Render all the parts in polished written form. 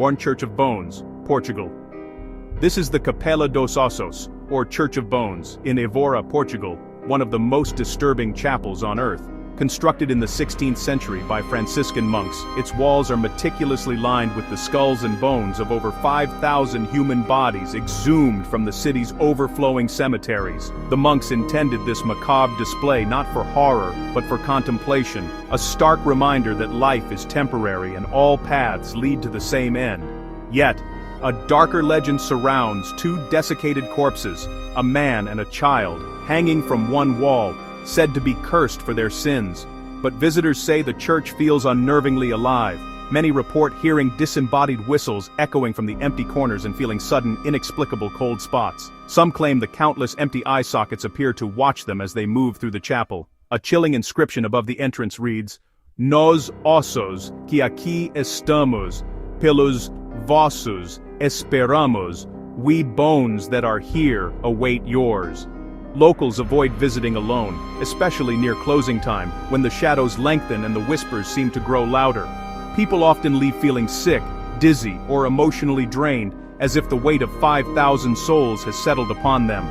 Born Church of Bones, Portugal. This is the Capela dos Ossos, or Church of Bones, in Évora, Portugal, one of the most disturbing chapels on earth. Constructed in the 16th century by Franciscan monks, its walls are meticulously lined with the skulls and bones of over 5,000 human bodies exhumed from the city's overflowing cemeteries. The monks intended this macabre display not for horror, but for contemplation, a stark reminder that life is temporary and all paths lead to the same end. Yet, a darker legend surrounds two desiccated corpses, a man and a child, hanging from one wall, said to be cursed for their sins. But visitors say the church feels unnervingly alive. Many report hearing disembodied whistles echoing from the empty corners and feeling sudden, inexplicable cold spots. Some claim the countless empty eye sockets appear to watch them as they move through the chapel. A chilling inscription above the entrance reads, "Nos ossos que aqui estamos, pelos vossos esperamos, we bones that are here await yours." Locals avoid visiting alone, especially near closing time, when the shadows lengthen and the whispers seem to grow louder. People often leave feeling sick, dizzy, or emotionally drained, as if the weight of 5,000 souls has settled upon them.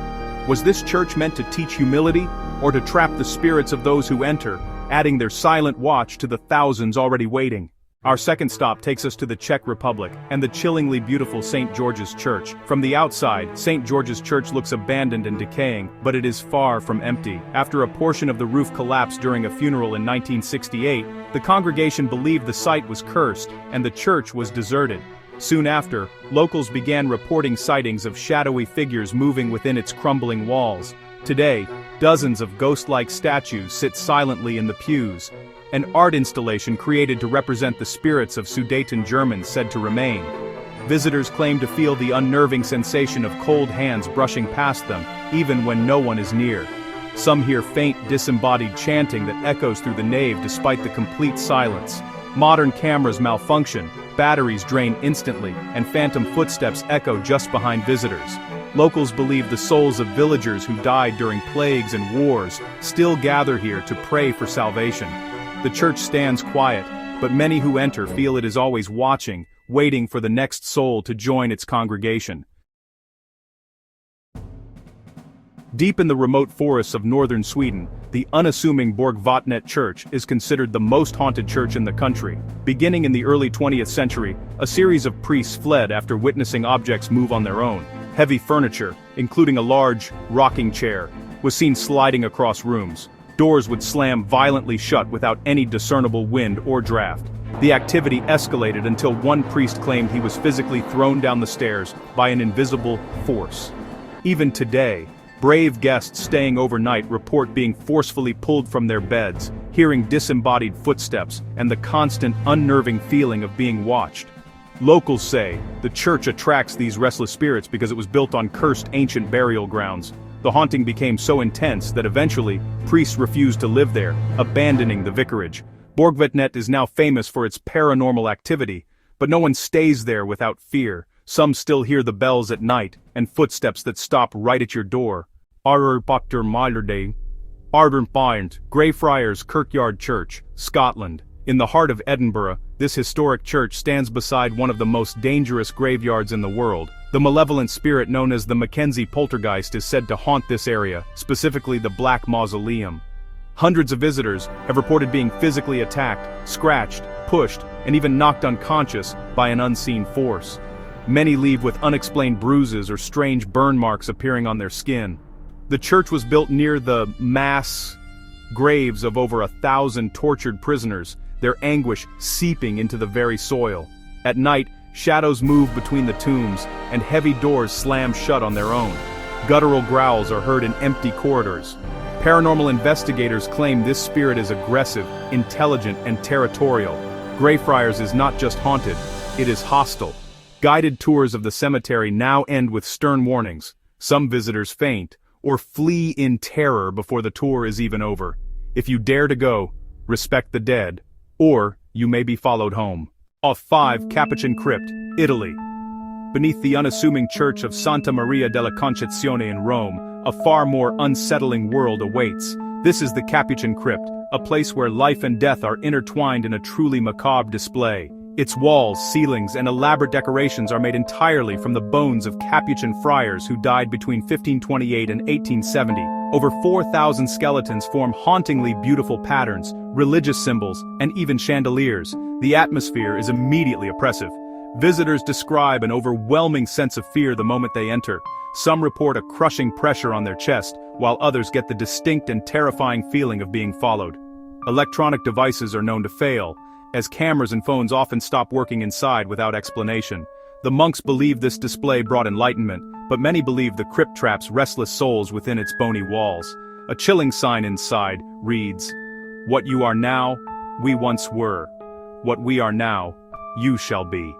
Was this church meant to teach humility, or to trap the spirits of those who enter, adding their silent watch to the thousands already waiting? Our second stop takes us to the Czech Republic and the chillingly beautiful St. George's Church. From the outside, St. George's Church looks abandoned and decaying, but it is far from empty. After a portion of the roof collapsed during a funeral in 1968, the congregation believed the site was cursed and the church was deserted. Soon after, locals began reporting sightings of shadowy figures moving within its crumbling walls. Today, dozens of ghost-like statues sit silently in the pews. An art installation created to represent the spirits of Sudeten Germans said to remain. Visitors claim to feel the unnerving sensation of cold hands brushing past them, even when no one is near. Some hear faint, disembodied chanting that echoes through the nave despite the complete silence. Modern cameras malfunction, batteries drain instantly, and phantom footsteps echo just behind visitors. Locals believe the souls of villagers who died during plagues and wars still gather here to pray for salvation. The church stands quiet, but many who enter feel it is always watching, waiting for the next soul to join its congregation. Deep in the remote forests of northern Sweden, the unassuming Borgvatnet Church is considered the most haunted church in the country. Beginning in the early 20th century, a series of priests fled after witnessing objects move on their own. Heavy furniture, including a large, rocking chair, was seen sliding across rooms. Doors would slam violently shut without any discernible wind or draft. The activity escalated until one priest claimed he was physically thrown down the stairs by an invisible force. Even today, brave guests staying overnight report being forcefully pulled from their beds, hearing disembodied footsteps, and the constant, unnerving feeling of being watched. Locals say the church attracts these restless spirits because it was built on cursed ancient burial grounds. The haunting became so intense that eventually, priests refused to live there, abandoning the vicarage. Borgvatnet is now famous for its paranormal activity, but no one stays there without fear. Some still hear the bells at night, and footsteps that stop right at your door. Greyfriars Kirkyard Church, Scotland. In the heart of Edinburgh, this historic church stands beside one of the most dangerous graveyards in the world. The malevolent spirit known as the Mackenzie Poltergeist is said to haunt this area, specifically the Black Mausoleum. Hundreds of visitors have reported being physically attacked, scratched, pushed, and even knocked unconscious by an unseen force. Many leave with unexplained bruises or strange burn marks appearing on their skin. The church was built near the mass graves of over 1,000 tortured prisoners, their anguish seeping into the very soil. At night, shadows move between the tombs, and heavy doors slam shut on their own. Guttural growls are heard in empty corridors. Paranormal investigators claim this spirit is aggressive, intelligent, and territorial. Greyfriars is not just haunted, it is hostile. Guided tours of the cemetery now end with stern warnings. Some visitors faint, or flee in terror before the tour is even over. If you dare to go, respect the dead, or you may be followed home. Off 5 Capuchin Crypt, Italy. Beneath the unassuming church of Santa Maria della Concezione in Rome, a far more unsettling world awaits. This is the Capuchin Crypt, a place where life and death are intertwined in a truly macabre display. Its walls, ceilings, and elaborate decorations are made entirely from the bones of Capuchin friars who died between 1528 and 1870. Over 4,000 skeletons form hauntingly beautiful patterns, religious symbols, and even chandeliers. The atmosphere is immediately oppressive. Visitors describe an overwhelming sense of fear the moment they enter. Some report a crushing pressure on their chest, while others get the distinct and terrifying feeling of being followed. Electronic devices are known to fail, as cameras and phones often stop working inside without explanation. The monks believe this display brought enlightenment, but many believe the crypt traps restless souls within its bony walls. A chilling sign inside reads, "What you are now, we once were. What we are now, you shall be."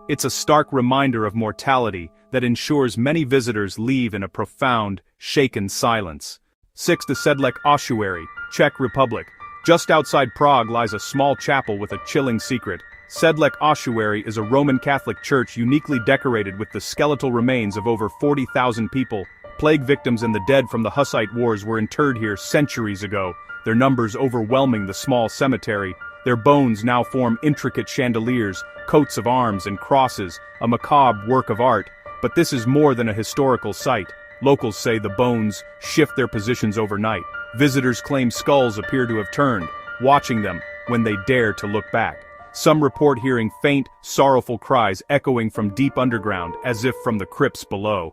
It's a stark reminder of mortality that ensures many visitors leave in a profound, shaken silence. 6. The Sedlec Ossuary, Czech Republic. Just outside Prague lies a small chapel with a chilling secret. Sedlec Ossuary is a Roman Catholic church uniquely decorated with the skeletal remains of over 40,000 people. Plague victims and the dead from the Hussite Wars were interred here centuries ago, their numbers overwhelming the small cemetery. Their bones now form intricate chandeliers, coats of arms and crosses, a macabre work of art. But this is more than a historical site. Locals say the bones shift their positions overnight. Visitors claim skulls appear to have turned, watching them when they dare to look back. Some report hearing faint, sorrowful cries echoing from deep underground, as if from the crypts below.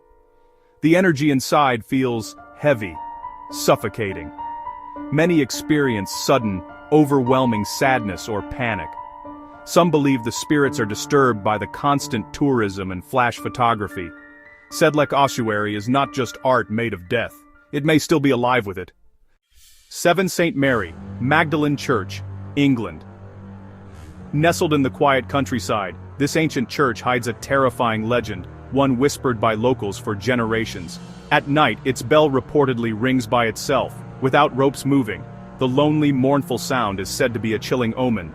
The energy inside feels heavy, suffocating. Many experience sudden, overwhelming sadness or panic. Some believe the spirits are disturbed by the constant tourism and flash photography. Sedlec Ossuary is not just art made of death. It may still be alive with it. 7. St. Mary, Magdalene Church, England. Nestled in the quiet countryside, this ancient church hides a terrifying legend, one whispered by locals for generations. At night, its bell reportedly rings by itself, without ropes moving. The lonely, mournful sound is said to be a chilling omen.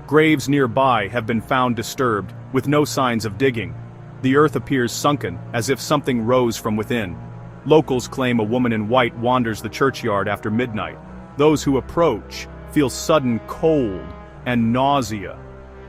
Graves nearby have been found disturbed, with no signs of digging. The earth appears sunken, as if something rose from within. Locals claim a woman in white wanders the churchyard after midnight. Those who approach feel sudden cold and nausea.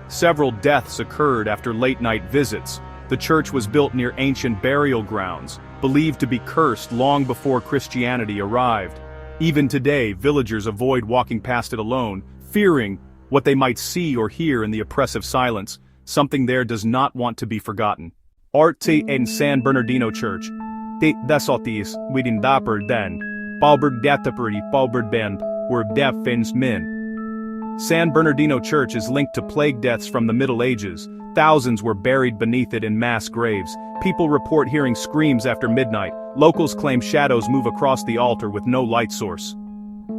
Several deaths occurred after late-night visits. The church was built near ancient burial grounds, believed to be cursed long before Christianity arrived. Even today, villagers avoid walking past it alone, fearing what they might see or hear in the oppressive silence. Something there does not want to be forgotten. Arte en San Bernardino Church. De desotis widin dapper den. Balberg dataperi balberg bend, were defens min. San Bernardino Church is linked to plague deaths from the Middle Ages. Thousands were buried beneath it in mass graves. People report hearing screams after midnight. Locals claim shadows move across the altar with no light source.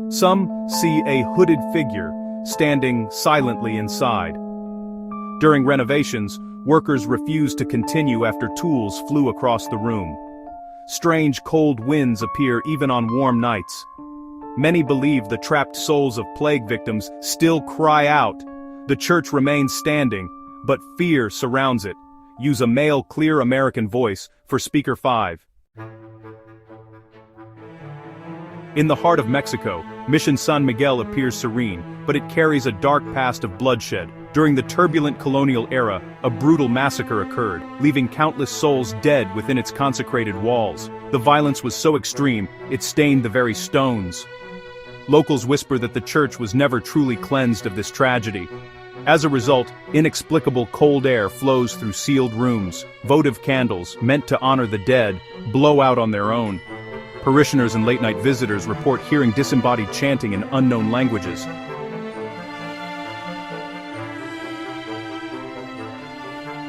Some see a hooded figure standing silently inside. During renovations, workers refused to continue after tools flew across the room. Strange cold winds appear even on warm nights. Many believe the trapped souls of plague victims still cry out. The church remains standing, but fear surrounds it. Use a male clear American voice for speaker 5. In the heart of Mexico, Mission San Miguel appears serene, but it carries a dark past of bloodshed. During the turbulent colonial era, a brutal massacre occurred, leaving countless souls dead within its consecrated walls. The violence was so extreme, it stained the very stones. Locals whisper that the church was never truly cleansed of this tragedy. As a result, inexplicable cold air flows through sealed rooms. Votive candles, meant to honor the dead, blow out on their own. Parishioners and late-night visitors report hearing disembodied chanting in unknown languages.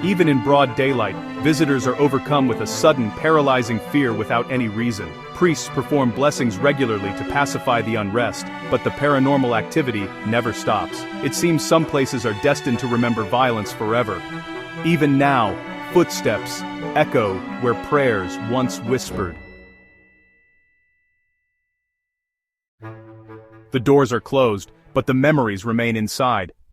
Even in broad daylight, visitors are overcome with a sudden, paralyzing fear without any reason. Priests perform blessings regularly to pacify the unrest, but the paranormal activity never stops. It seems some places are destined to remember violence forever. Even now, footsteps echo where prayers once whispered. The doors are closed, but the memories remain inside.